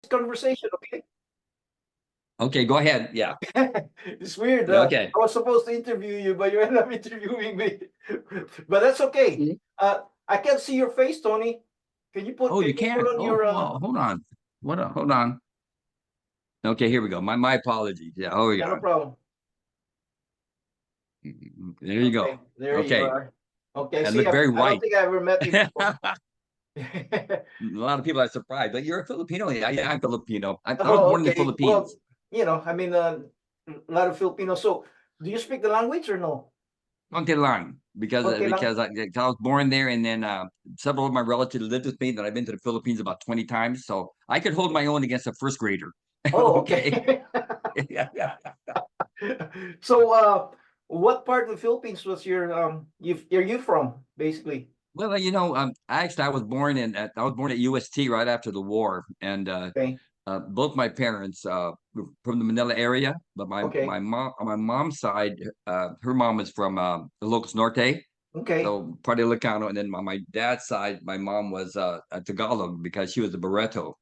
conversation, okay? Okay, go ahead. Yeah. It's weird. Yeah, okay. I was supposed to interview you, but you end up interviewing me. But that's okay. Mhm. I can't see your face, Tony. Can you Oh, you put can't. on Oh, your well, hold on. What? Hold on. Okay, here we go. My apologies. Yeah. Oh, yeah, no yeah. problem. There you go. Okay, there you Okay. are. Okay, I see, look very I don't white. think I ever met you before. A lot of people are surprised, but you're a Filipino. Yeah, yeah, I'm Filipino. I was Oh, born in the okay. Well, Philippines. I mean, a lot of Filipinos. So, do you speak the language or no? Konti lang because Okay lang. I was born there, and then several of my relatives lived with me. That I've been to the Philippines about 20 times, so I could hold my own against a first grader. Oh, Okay. okay. Yeah, yeah. So, what part of the Philippines was are you from, basically? Well, actually, I was born at UST right after the war, and Okay. both my parents were from the Manila area, but Okay. on my mom's side, her mom was from Ilocos Norte, Okay. so part of Ilocano, and then on my dad's side, my mom was a Tagalog because she was a Barreto,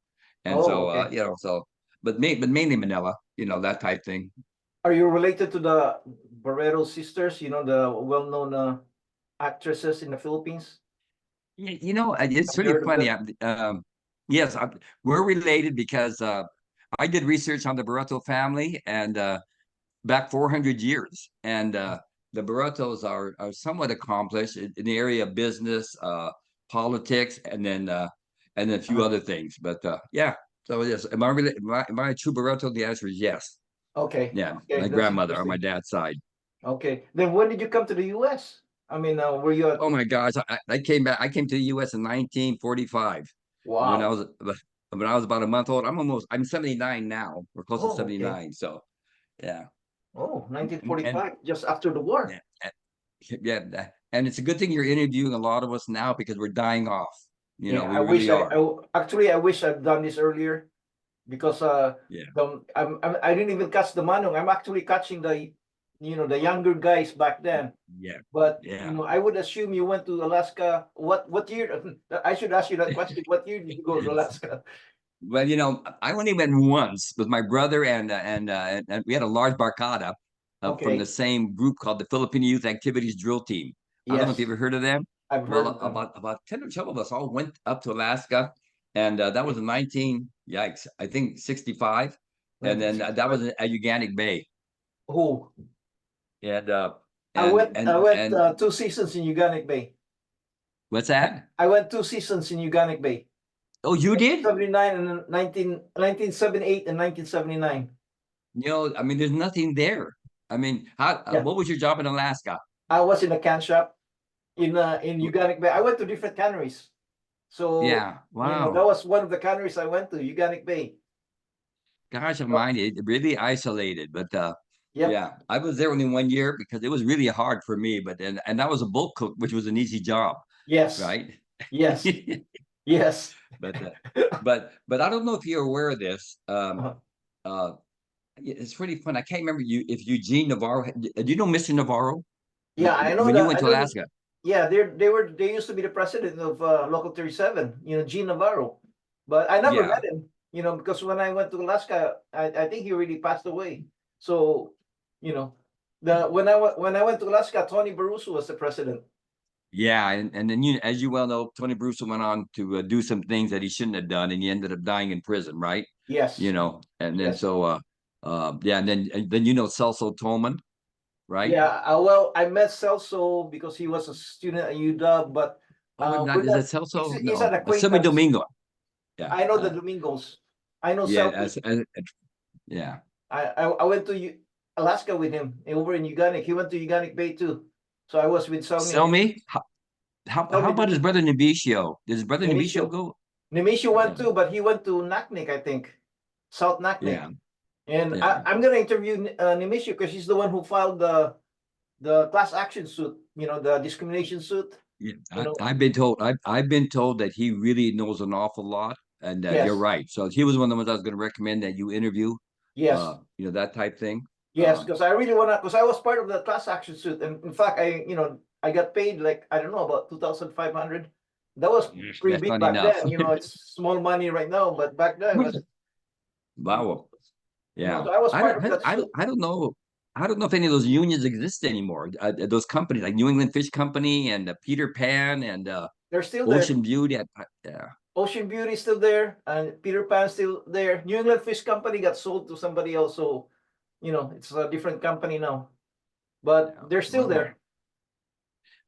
and Oh, so okay. but mainly Manila, that type thing. Are you related to the Barreto sisters? You know, the well-known actresses in the Philippines? It's Have you really heard of funny. them? Yes, we're related because I did research on the Barreto family and back 400 years, and the Barretos are somewhat accomplished in the area of business, politics, and then a few Uh, other things. But yeah, so yes, am I a true Barreto? The answer is yes. okay. Yeah, Okay, my that's grandmother on my interesting. dad's side. Okay. Then when did you come to the US? I mean, were you at Oh my gosh, I came back. I came to the U.S. in 1945 when I wow. was when I was about a month old. I'm 79 now. We're close to Oh, okay. 79. So yeah, Oh, and 1945, just after the war. yeah, and it's a good thing you're interviewing a lot of us now because we're dying off. Yeah, We really are. actually I wish I'd done this earlier because Yeah, I didn't even catch the manong. I'm actually catching the younger guys back then. yeah, But yeah. I would assume you went to Alaska. What year? I should ask you that question. What year did you go to Alaska? Well, I only went once with my brother, and we had a large barcada from the Okay. same group called the Filipino Youth Activities Drill Team. I don't know if you Yes, ever heard of them. I've Well, heard of them. about 10 or 12 of us all went up to Alaska, and that was Okay. in yikes, I think 65, and then that 1965. was at Uganic Bay, Oh, and I went 2 seasons in Uganic Bay. what's that? I went 2 seasons in Uganic Bay. Oh, you did? 79 and 1978 and 1979. I mean, there's nothing there. I mean, how? Yeah, What was your job in Alaska? I was in a can shop in Uganic Bay. I went to different canneries. So, Yeah, that wow. was one of the canneries I went to, Uganic Bay. Gosh, So, mine it really isolated, but yep. yeah, I was there only 1 year because it was really hard for me. But and that was a bulk cook, which was an easy job, Yes. right? Yes. Yes. But but I don't know if you're aware of this. Uh, Uh, it's really fun. I can't remember if Eugene Navarro. Do you know Mr. Navarro? yeah, I know When you that. went I to know that. Alaska? Yeah, they used to be the president of Local 37, Gene Navarro. But I never Yeah, met him, because when I went to Alaska, I think he already passed away. So, you know, the when I went to Alaska, Tony Baruso was the president. yeah, and then as you well know, Tony Bruce went on to do some things that he shouldn't have done, and he ended up dying in prison, right? Yes. And then Yes. so yeah, and then Celso Tolman, right? Yeah. Well, I met Celso because he was a student at UW, but Oh, maybe we're not. Is not. that Celso? He's an No, Semi acquaintance. Domingo. Yeah, I know the Domingos. I know yeah, Celso. yeah. I went to Alaska with him over in Uganic. He went to Uganic Bay too. So I was with Selmy and Selmy, how Selmy about his Domingo. brother Nevicio? Did his brother Nevicio Nemisho. go? Nemisho went Yeah, too, but he went to Naknek, I think. South Naknek. yeah, And yeah. I'm gonna interview Nemisho because he's the one who filed the class action suit, the discrimination suit. Yeah, You know, I've been told that he really knows an awful lot, and you're yes, right. So he was one of the ones I was going to recommend that you interview. yes, That type thing. yes, because I really wanna because I was part of the class action suit. And in fact I got paid like I don't know about 2,500. That was pretty That's big not back enough. then. It's small money right now, but back then Wow. Yeah. So I was I part of don't, that I show. don't, I don't know. I don't know if any of those unions exist anymore. Those companies like New England Fish Company and Peter Pan and They're still there. Ocean Beauty. Yeah. Ocean Beauty is still there, and Peter Pan still there. New England Fish Company got sold to somebody else, so it's a different company now. But Yeah. they're still Wow. there.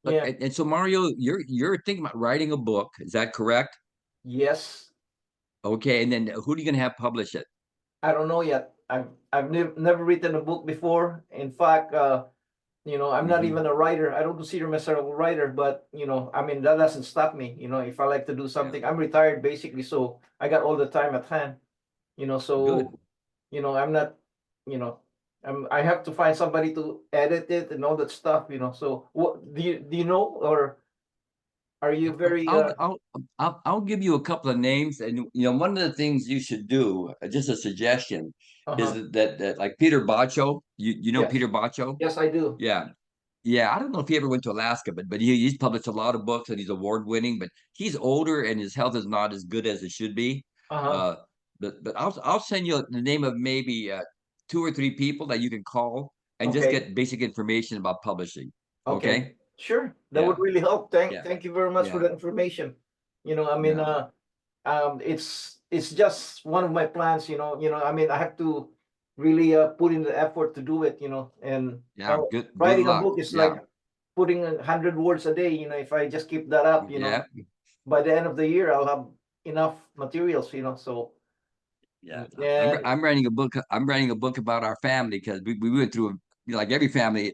But Yeah. and so Mario, you're thinking about writing a book. Is that correct? Yes. Okay. And then who are you gonna have publish it? I don't know yet. I've never written a book before. In fact, I'm not Hmm. even a writer. I don't consider myself a writer, but I mean that doesn't stop me. If I like to do Yeah. something, I'm retired basically, so I got all the time at hand. Good. So I'm not, I have to find somebody to edit it and all that stuff. So what do you know, or are you very I'll I'll I'll give you a couple of names, and one of the things you should do, just a suggestion, is uh-huh. that like Peter Baccio. You know Yes. Peter Baccio? Yes, I do. Yeah, yeah. I don't know if he ever went to Alaska, but he's published a lot of books and he's award winning. But he's older and his health is not as good as it should be. Uh-huh. Uh, but I'll send you the name of maybe two or three people that you can call and just Okay. get basic information about publishing. Okay. Okay? Sure. That would Yeah, really help. Thank yeah, thank you very much for yeah, the information. I mean, yeah. it's just one of my plans. I mean, I have to really put in the effort to do it. And Yeah, good writing a luck. book is Yeah, like putting 100 words a day. If I just keep that up, yeah, by the end of the year, I'll have enough materials. So yeah. and I'm writing a book. I'm writing a book about our family because we went through like every family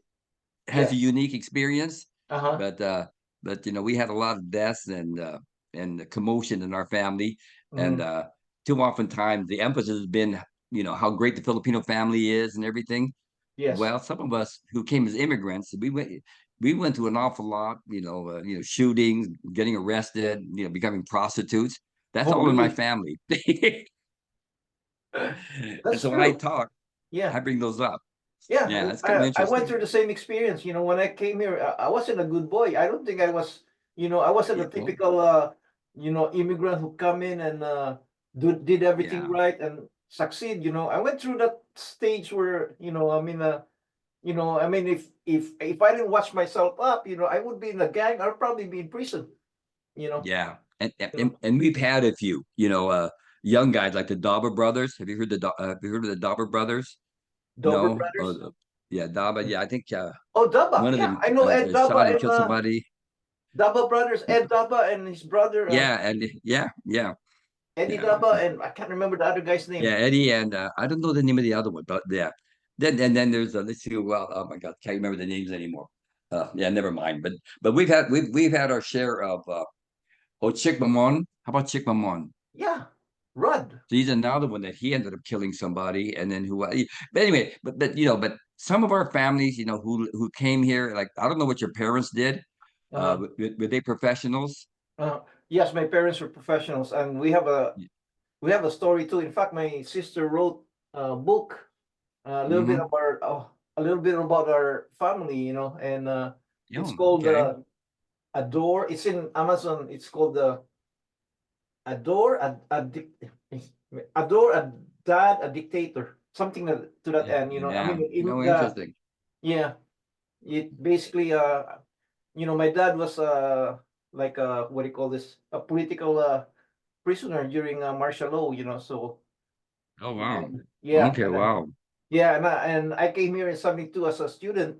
has a yes. unique experience, Uh-huh. but we had a lot of deaths and commotion in our family, and Hmm. too often times the emphasis has been how great the Filipino family is and everything. Yes. Well, some of us who came as immigrants, we went through an awful lot, shootings, getting arrested, becoming prostitutes. That's Oh, all in my really? family. And That's so when I true. talk, Yeah. I bring those up. Yeah, Yeah, it's kind of I went interesting. through the same experience. When I came here, I wasn't a good boy. I don't think I was, I wasn't Yeah, a well, typical, immigrant who come in and did everything yeah, right and succeed. I went through that stage where, I mean, if I didn't watch myself up, I would be in a gang. I'd probably be in prison. You know, yeah. And you and, know, and we've had a few, young guys like the Dauber brothers. Have you heard of the Dauber brothers? Dober No? brothers. Yeah, Daba. Yeah, I think Oh, Daba. one of Yeah, them I know Ed shot Daba and and killed somebody. Daba brothers. Ed Daba and his brother Yeah, and yeah, yeah, Eddie yeah, Daba, and I can't remember the other guy's yeah. name. Eddie and I don't know the name of the other one, but yeah. Then there's let's see. Well, oh my God, can't remember the names anymore. Yeah, never mind. But we've had our share of Chick Mamon. How about Chick Mamon? Yeah, Rudd. So he's another one that he ended up killing somebody, and then who? But anyway, but some of our families, who came here, like I don't know what your parents did. Uh, Were they professionals? uh, yes, my parents were professionals, and we have a story too. In fact, my sister wrote a book, Mm-hmm. a little bit about our family, and Yeah. it's called Okay. Adore. It's in Amazon. It's called Adore Adore a Dad, a Dictator, something to that Yeah. end. I Yeah. mean, No, interesting. yeah, it basically my dad was like what do you call this, a political prisoner during martial law, so Oh wow. yeah, Okay. Wow. and I came here in 72 as a student.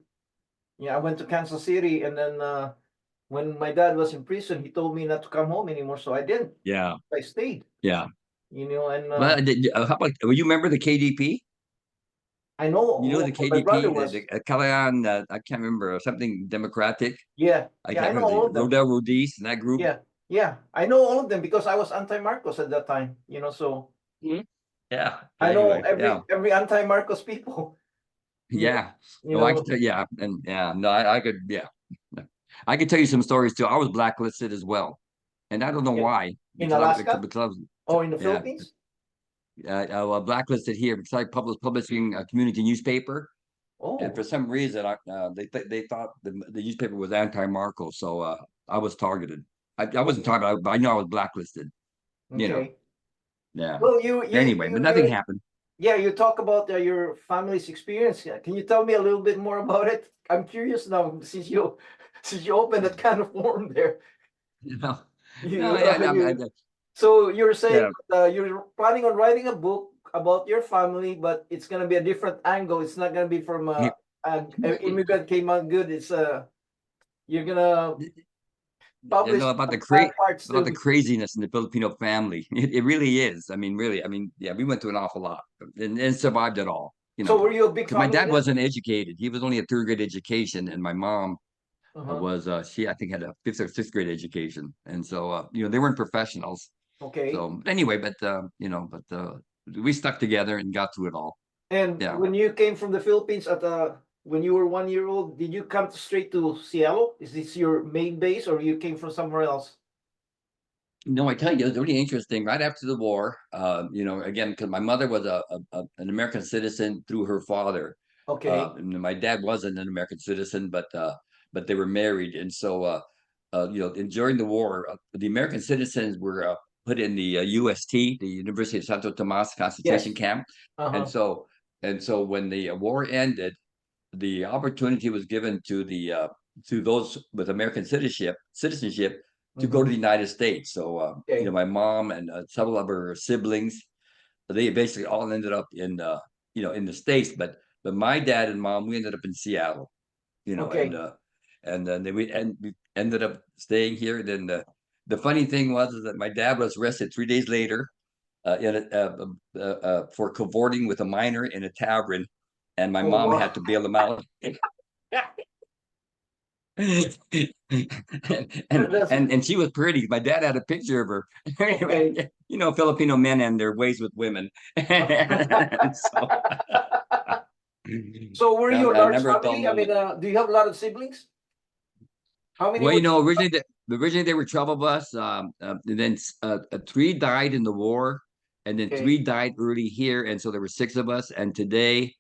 Yeah, I went to Kansas City, and then when my dad was in prison, he told me not to come home anymore, so I didn't. Yeah. I stayed, Yeah. and Well, how about? Well, you remember the KDP? I know You know who the my KDP, brother the was. Kalayan, I can't remember something Democratic. Yeah, I yeah, I can't know remember all the of them. Rodel Rudis and that group. Yeah, yeah, I know all of them because I was anti-Marcos at that time, so Mhm. Yeah. But I know anyway, yeah. every anti-Marcos people. you know, Yeah. you No, I could know, tell. Yeah, and yeah. No, I could. Yeah, I could tell you some stories too. I was blacklisted as well, and I don't know in, why. in Because I was Alaska because I was or in the yeah, Philippines. blacklisted here because I publishing a community newspaper, and for Oh, some reason, they thought the newspaper was anti-Marco, so I was targeted. I wasn't okay, targeted, but I know I was blacklisted. You know. okay. Yeah. Well, Anyway, but nothing happened. yeah, you talk about your family's experience. Can you tell me a little bit more about it? I'm curious now since you since you opened that kind of forum there. You know, no, You, yeah, so you're saying yeah. you're planning on writing a book about your family, but it's gonna be a different angle. It's not gonna be from a immigrant came out good. It's you're gonna You publish know some bad parts about too. the craziness in the Filipino family. It really is. I mean, really. I mean, yeah, we went through an awful lot and survived it all. You So know, were you a big because my family dad then? wasn't educated; he was only a third grade education, and my mom Uh-huh. she I think had a fifth or sixth grade education, and so you know they weren't professionals. Okay. So anyway, but you know, but we stuck together and got through it all. And Yeah. when you came from the Philippines at when you were 1 year old, did you come straight to Seattle? Is this your main base, or you came from somewhere else? No, I tell you, it was really interesting. Right after the war, you know, again, because my mother was an American citizen through her father. Okay. And my dad wasn't an American citizen, but they were married, and so you know, during the war, the American citizens were put in the UST, the University of Santo Tomas concentration Yes. camp, and Uh-huh. so when the war ended, the opportunity was given to those with American citizenship to go to Mm-hmm. the United States. So you know, Okay. my mom and several of her siblings, they basically all ended up in you know in the States. But my dad and mom, we ended up in Seattle. You know, Okay. and then we ended up staying here. Then the funny thing was is that my dad was arrested 3 days later for cavorting with a minor in a tavern, and my Oh mom wow. had to bail him out. and, That's and she was pretty. My dad had a picture of her. okay. You know, Filipino men and their ways with women. And so So were you a I large never told family? I them. mean, do you have a lot of siblings? How many Well, were you you? know, originally they were trouble bus. And then three died in the war, and then three Okay. died early here, and so there were six of us. And today,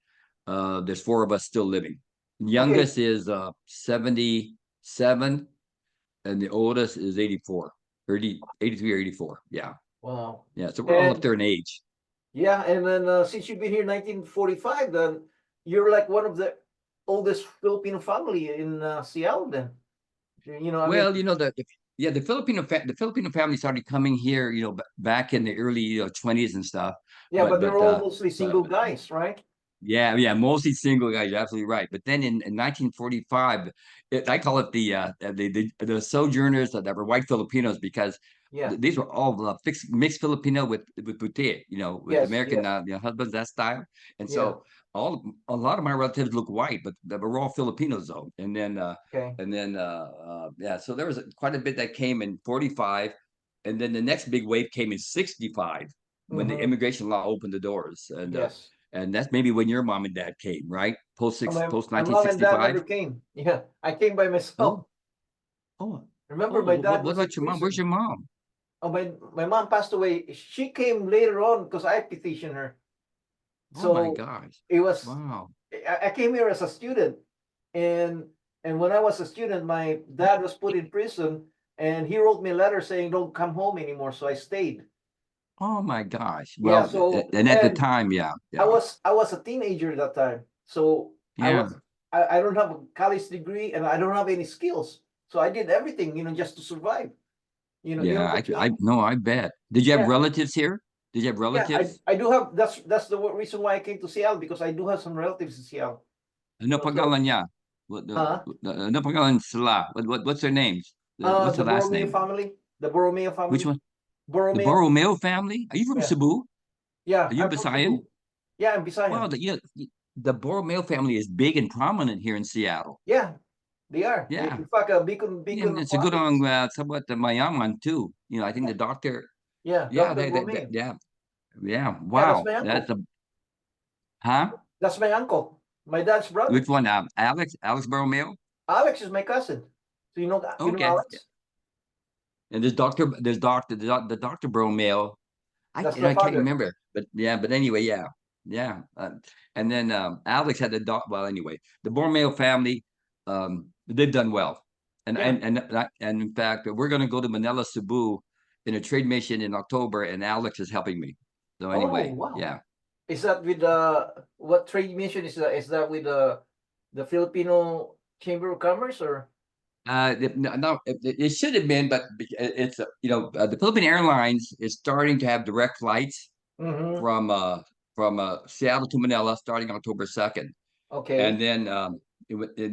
there's four of us still living. Okay. Youngest is 77, and the oldest is 84, 83 or 84. Yeah, Wow. yeah. So we're all up And there in age. yeah, and then since you've been here 1945, then you're like one of the oldest Filipino family in Seattle. Then you know, I mean, Well, you know yeah, the Filipino family started coming here, you know, back in the early 20s and stuff. yeah, But but they're but all uh, mostly but single guys, right? yeah, yeah, mostly single guys. You're absolutely right. But then in 1945, I call it the sojourners that were white Filipinos because Yeah. these were all mixed Filipino with puti, you know, with Yes. American Yes. you know, husbands that style. And Yeah. so a lot of my relatives look white, but they were all Filipinos though. Okay. Yeah, so there was quite a bit that came in 45, and then the next big wave came in 65 when the Mm-hmm. immigration law opened the doors, Yes. and that's maybe when your mom and dad came, right? Post My mom and dad never 1965. came. Yeah, I came by myself. Oh, oh, Remember, oh. my dad What was in about your mom? Where's prison. your mom? Oh, my mom passed away. She came later on because I petitioned her. Oh my So gosh! it was Wow. I came here as a student, and when I was a student, my dad was put in prison, and he wrote me a letter saying don't come home anymore. So I stayed. Oh my gosh. Yeah. Well, So and at the and time, yeah, I yeah, was I was a teenager at that time. So yeah, I don't have a college degree and I don't have any skills. So I did everything, just to survive. You know yeah. what I'm I saying? no, I bet. Did you have Yeah. relatives here? Did you have Yeah, relatives? I do have that's the reason why I came to Seattle because I do have some relatives in Seattle. Ano So pangalan niya? What huh? ano pangalan sila? What's their names? What's The the last Borromeo name? family. The Borromeo Which family. one? The Borromeo. Borromeo family? Are you from Yeah. Cebu? Yeah, Are you I'm from Visayan? Cebu. Yeah, I'm Wow, Bisayan. the Borromeo family is big and prominent here in Seattle. Yeah, they are. Yeah. In fact, Beacon And it's a good on province. somewhat the mayaman too. You know, I think Yeah, the doctor. yeah, Yeah, Dr. Borromeo. yeah, yeah. Yeah, that's Wow, my that's uncle. a huh? That's my uncle. My dad's brother. Which one? Alex Borromeo. Alex is my cousin. So you know Okay. Alex? And the doctor Borromeo. That's the I can't father. remember, but yeah, but anyway, yeah, yeah. And then Alex had the doc. Well, anyway, the Borromeo family, they've done well, Yeah. and in fact, we're going to go to Manila, Cebu, in a trade mission in October, and Alex is helping me. So Oh, anyway, wow. yeah. Is that with what trade mission is that? Is that with the Filipino Chamber of Commerce or? No, it should have been, but it's the Philippine Airlines is starting to have direct flights Mm-hmm. from Seattle to Manila starting October 2nd. And Okay.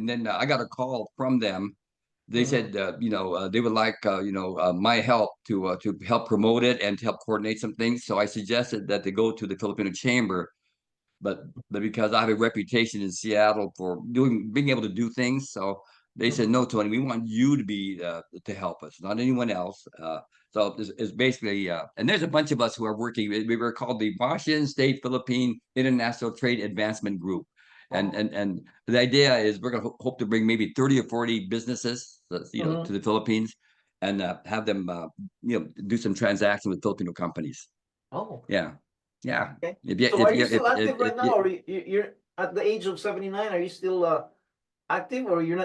then I got a call from them. They Mm-hmm. said they would like my help to help promote it and to help coordinate some things. So I suggested that they go to the Filipino Chamber, but because I have a reputation in Seattle for being able to do things, so they said, Mm-hmm. no, Tony, we want you to be to help us, not anyone else. So it's basically, and there's a bunch of us who are working. We were called the Washington State Philippine International Trade Advancement Group, and Oh. and and the idea is we're going to hope to bring maybe 30 or 40 businesses, Mm-hmm. to the Philippines, and have them do some transactions with Filipino companies. Oh. Yeah, yeah. Okay. If you So are you still if active right now, you or you're at the age of 79? Are you still active, or you're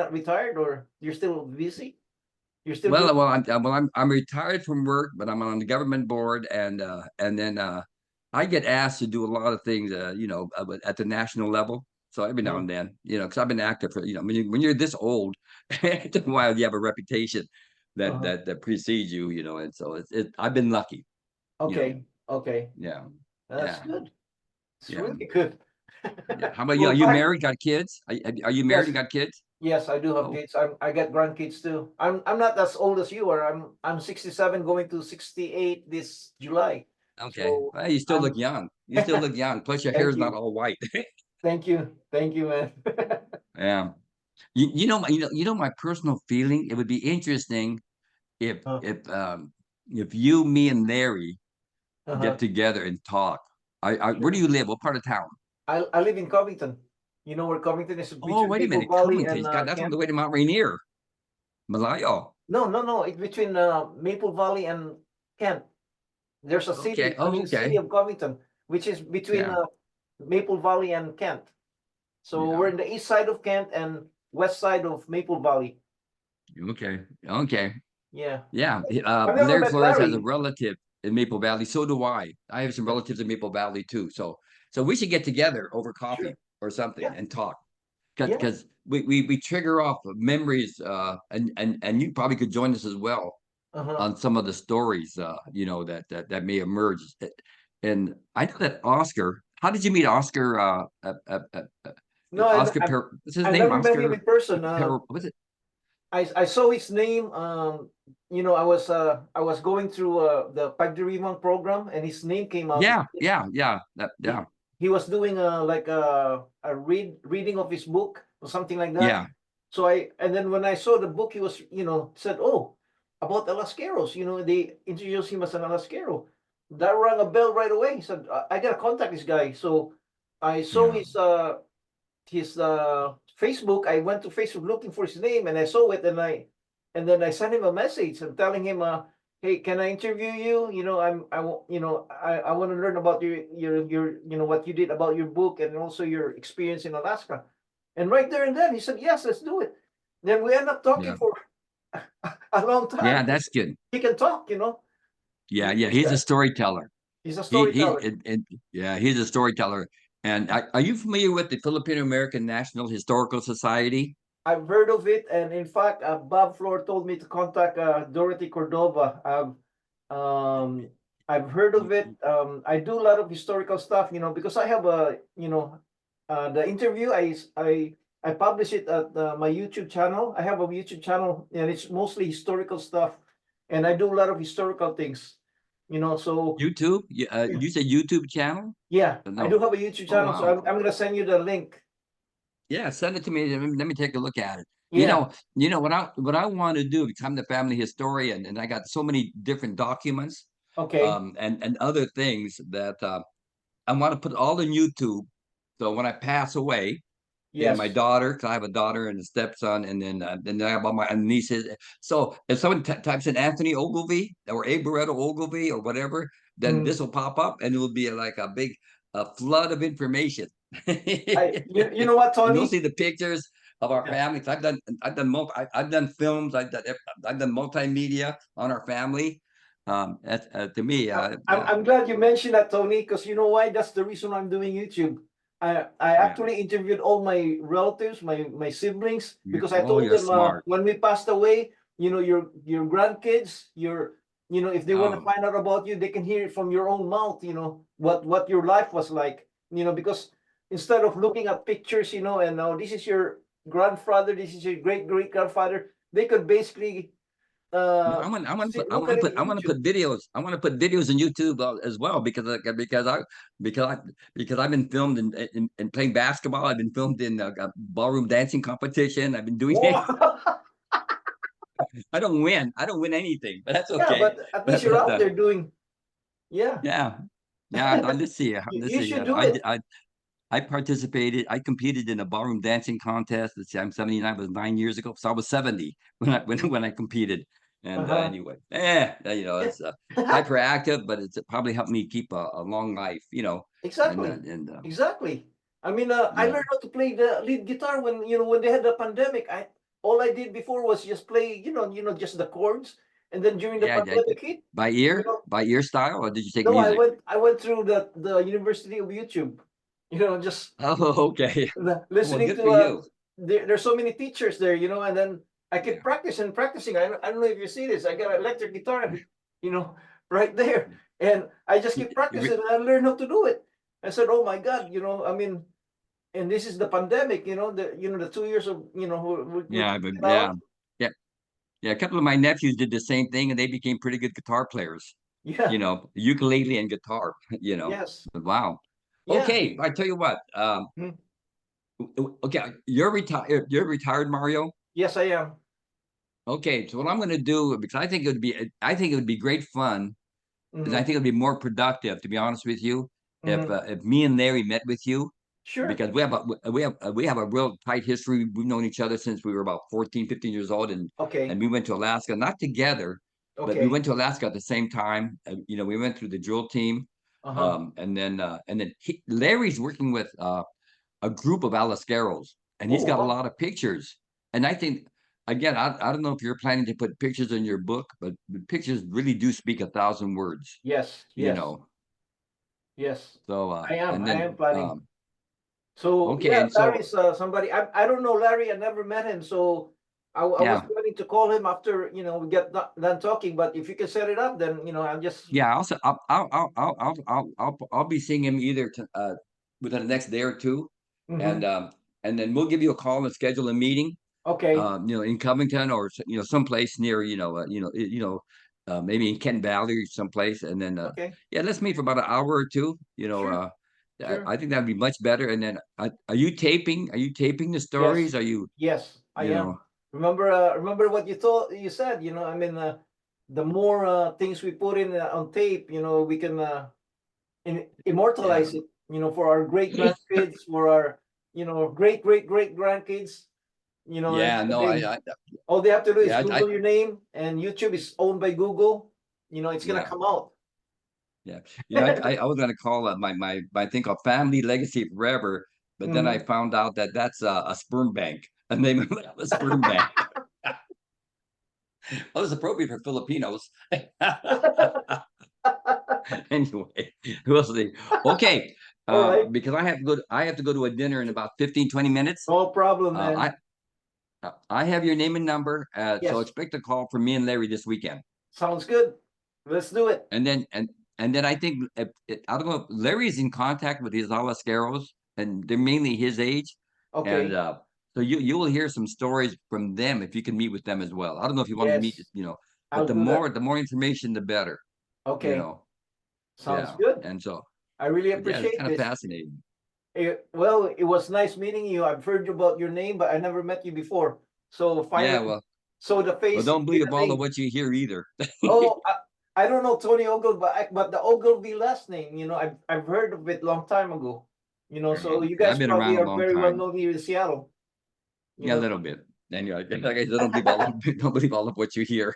not retired, or you're still busy? You're still doing. I'm retired from work, but I'm on the government board, and then I get asked to do a lot of things, at the national level. So every now Mhm. and then, because I've been active for, when you're this old, after a while you have a reputation that Uh-huh. that precedes you, and so I've been lucky, you know. Okay. Okay. Yeah, That's yeah, good. It's yeah, really good. yeah. How about you? Well, Are in you fact, married? Got kids? Are you married yes, and got kids? yes, I do have Oh, kids. I got grandkids too. I'm not as old as you are. I'm 67 going to 68 this July. okay. So Well, you still look I'm young. You still look young. Plus your hair thank is not you. all white. Thank you. Thank you, man. Yeah. My personal feeling. It would be interesting if Uh, you, me, and Larry get uh-huh. together and talk. Where do Sure. you live? What part of town? I live in Covington. You know where Covington is, Oh, between wait a Maple minute, Valley Covington. and God, that's on Kent? the way to Mount Rainier, Malayo. No, no, no. It's between Maple Valley and Kent. There's a Okay. city, I Oh, mean, city okay. of Covington, which is between Yeah. Maple Valley and Kent. So we're Yeah. in the east side of Kent and west side of Maple Valley. Okay. Okay. Yeah. Yeah. I've never Larry met Flores has a Larry. relative in Maple Valley. So do I. I have some Yeah, relatives in Maple Valley too. So we should get together over coffee sure. or something Yeah, and talk. yeah. Because we trigger off memories, and you probably could join us as well Uh-huh. on some of the stories, that may emerge. And I know that Oscar. How did you meet Oscar? No, Oscar what's his I name? never met him Oscar in person. What's it? I saw his name. I was going through the Pagdiriwang program, and his name came out. Yeah, yeah, yeah, yeah, He was doing like a reading of his book or something like that. yeah, So and then when I saw the book, he was, said, oh, about Alascaros. They introduced him as an Alascaro. That rang a bell right away. He said, I gotta contact this guy. So I saw yeah, his Facebook. I went to Facebook looking for his name, and I saw it, and then I sent him a message and telling him, hey, can I interview you? I want to learn about your what you did about your book and also your experience in Alaska. And right there and then he said, yes, let's do it. Then we end up talking yeah, for a long yeah. time. That's good. He can talk, Yeah, yeah. He's a storyteller. he's a He storyteller. yeah, he's a storyteller. And are you familiar with the Filipino American National Historical Society? I've heard of it, and in fact, Bob Flor told me to contact Dorothy Cordova. Um, I've heard of it. I do a lot of historical stuff, because I have the interview. I publish it at my YouTube channel. I have a YouTube channel, and it's mostly historical stuff, and I do a lot of historical things. So YouTube? You say YouTube channel? yeah, I do No. have a YouTube Oh channel. So wow. I'm gonna send you the link. Yeah, send it to me. Let me take a look at it. Yeah. What I want to do because I'm the family historian and I got so many different documents, Okay. and other things that I want to put all in YouTube. So when I pass away, and my Yes. daughter, 'cause I have a daughter and a stepson, and then I have all my nieces. So if someone types in Anthony Ogilvie or A. Barreto Ogilvie or whatever, then Mm. this will pop up and it will be like a big flood of information. You know what, And you'll Tony? see the pictures of our Yeah. family. 'Cause I've done films, I've done films, I've done multimedia on our family. That's to me. I'm glad you mentioned that, Tony, because you know why? That's the reason I'm doing YouTube. I Yeah. actually interviewed all my relatives, my siblings, because I Oh, told you're them smart. when we passed away, your grandkids, if they want to Oh, find out about you, they can hear it from your own mouth. What your life was like. Because instead of looking at pictures, and now this is your grandfather, this is your great great grandfather, they could basically no, I want to put, I look want at to it put, in I want to YouTube. put videos. I want to put videos on YouTube as well because I because I've been filmed in playing basketball. I've been filmed in a ballroom dancing competition. I've been doing things. Wow. I don't win. I don't win anything, but that's Yeah, okay. but at least you're But out there doing. Yeah, yeah, yeah. Let's see. Let's you see. should do it. I participated. I competed in a ballroom dancing contest. Let's see, I'm 79. It was 9 years ago, so I was 70 when I competed. And Uh-huh. anyway, Yeah. it's hyperactive, but it's probably helped me keep a long life. Exactly. And Exactly. I mean, I yeah, learned how to play the lead guitar when they had the pandemic. All I did before was just play, just the chords. And then during the yeah, yeah. pandemic hit, you know, By ear style, or did you take no, I music? went I went through the University of YouTube. Just Oh, okay. Well, listening good for to you. there's so many teachers there, and then I Yeah. kept practicing. I don't know if you see this. I got an electric guitar, you know, right there, and I just keep You- practicing, and I learned how to do it. I said, "Oh my God, I mean." And this is the pandemic, the 2 years of we Yeah, couldn't but get out. yeah, yeah. A couple of my nephews did the same thing, and they became pretty good guitar players. Yeah. Ukulele and guitar. Yes. But wow. Yeah. Okay, I tell you what. Mhm. Okay, you're retired. You're retired, Mario. Yes, I am. Okay, so what I'm going to do because I think it would be great fun, and I Hmm. think it'd be more productive, to be honest with you, Hmm. if me and Larry met with you Sure. because we have a real tight history. We've known each other since we were about 14, 15 years old, and Okay. we went to Alaska, not together, but we Okay. went to Alaska at the same time. We went through the drill team, Uh-huh. and then Larry's working with a group of Alascaros, and he's Oh, got a wow. lot of pictures. And I think, again, I don't know if you're planning to put pictures in your book, but pictures really do speak 1,000 words, Yes. you Yes. know. Yes. So, I am. and I then, am planning. So okay, yeah, and so, Larry's somebody. I don't know Larry. I never met him. So I was yeah, planning to call him after we get done talking. But if you can set it up, then I'll just. yeah. Also, I'll be seeing him either within the next day or two, and Hmm. um, and then we'll give you a call and schedule a meeting. Okay. In Covington or someplace near, maybe in Kent Valley or someplace, and then Okay. yeah, let's meet for about an hour or two. Sure. I Sure. think that'd be much better. And then, are you taping? Are you taping the Yes. stories? Are you, Yes, I you am. know, Remember what you said. I mean, the more things we put in on tape, we can yeah, immortalize it. For our great grandkids, for our great great great grandkids. And yeah, no, all they have to do is yeah, Google your name, and YouTube is owned by Google. It's gonna yeah, come out. yeah. I was gonna call my thing called Family Legacy Forever, but then I Mhm. found out that that's a sperm bank, a name of a sperm bank. Oh, it's appropriate for Filipinos. Anyway, we'll see. Okay, All right, because I have to go to a dinner in about 15, 20 minutes. no problem, Uh, man. I have your name and number, so Yes, expect a call from me and Larry this weekend. sounds good. Let's do it. And then and then I think I don't know if Larry's in contact with these Alascaros, and they're mainly his age, and Okay. so you will hear some stories from them if you can meet with them as well. I don't know if you want to meet, Yes, but I'll do that. the more information, the better. You Okay, know, sounds yeah, good. and so. I really But yeah, it's appreciate kind of this. fascinating. Well, it was nice meeting you. I've heard about your name, but I never met you before. So Yeah, finally, saw the well, face, don't see believe the all of name. what you hear either. Oh, I don't know Tony Ogilvie, but the Ogilvie last name, I've heard of it long time ago. So you I've guys been probably around a are long very well time. known here in Seattle. You Yeah, a know. little bit. Anyway, like I said, don't believe all of don't believe all of what you hear.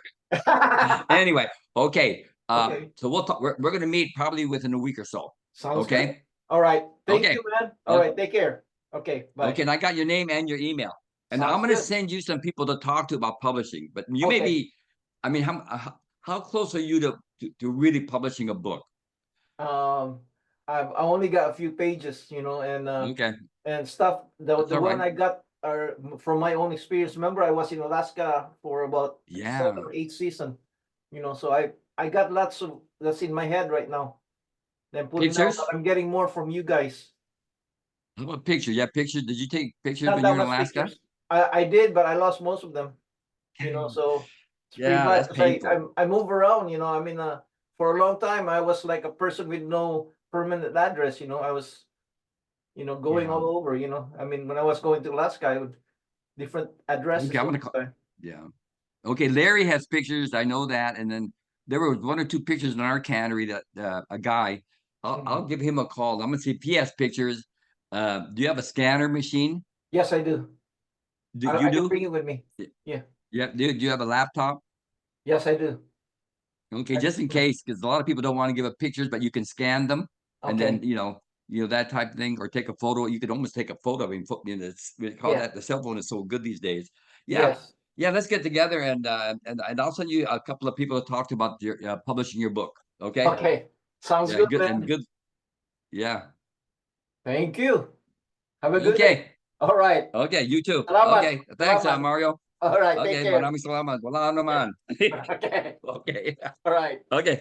Anyway, okay. Okay, So we'll talk. We're gonna meet probably within a week or so. sounds good. Okay. All right, thank Okay. you, man. All Okay. right, take care. Okay, bye. Okay. And I got your name and your email, and I'm Sounds gonna good. send you some people to talk to about publishing. But you may Okay. be. I mean, how close are you to really publishing a book? I only got a few pages, Okay, and stuff. The that's the all one right. I got are from my own experience. Remember, I was in Alaska for about Yeah. 7 or 8 seasons. So I got lots of that's in my head right now. Then putting out. Pictures? I'm getting more from you guys. How about pictures? Yeah, pictures. Did you take pictures Not when you that were in much Alaska? pictures. I did, but I lost most of them. So it's pretty Yeah, bad that's because painful. I move around. I mean, for a long time I was like a person with no permanent address. I was going Yeah. all over. I mean, when I was going to Alaska, I would different Okay, addresses I'm all gonna call. the time. Yeah. Okay, Larry has pictures. I know that. And then there were one or two pictures in our cannery that a guy. I'll Mhm. give him a call. I'm gonna see if he has pictures. Do you have a scanner machine? Yes, I do. Do I, you I can do? bring it with me. Yeah. Yeah. Do you have a laptop? Yes, I do. Okay, I just in do. case, because a lot of people don't want to give up pictures, but you can scan them, and then Okay. that type of thing, or take a photo. You could almost take a photo of him. We call Yeah. that the cell phone is so good these days. Yeah, Yes. yeah. Let's get together and I'll send you a couple of people to talk to about your publishing your book. Okay. Okay. Sounds Yeah. good, Good and man. good. Yeah. Thank you. Have a good day. Okay. All right. Okay. You too. Salamat. Okay. Thanks, Salamat. Mario. All right. Take Okay. care. Maraming salamat. Wala naman. Okay. Okay. All right. Okay.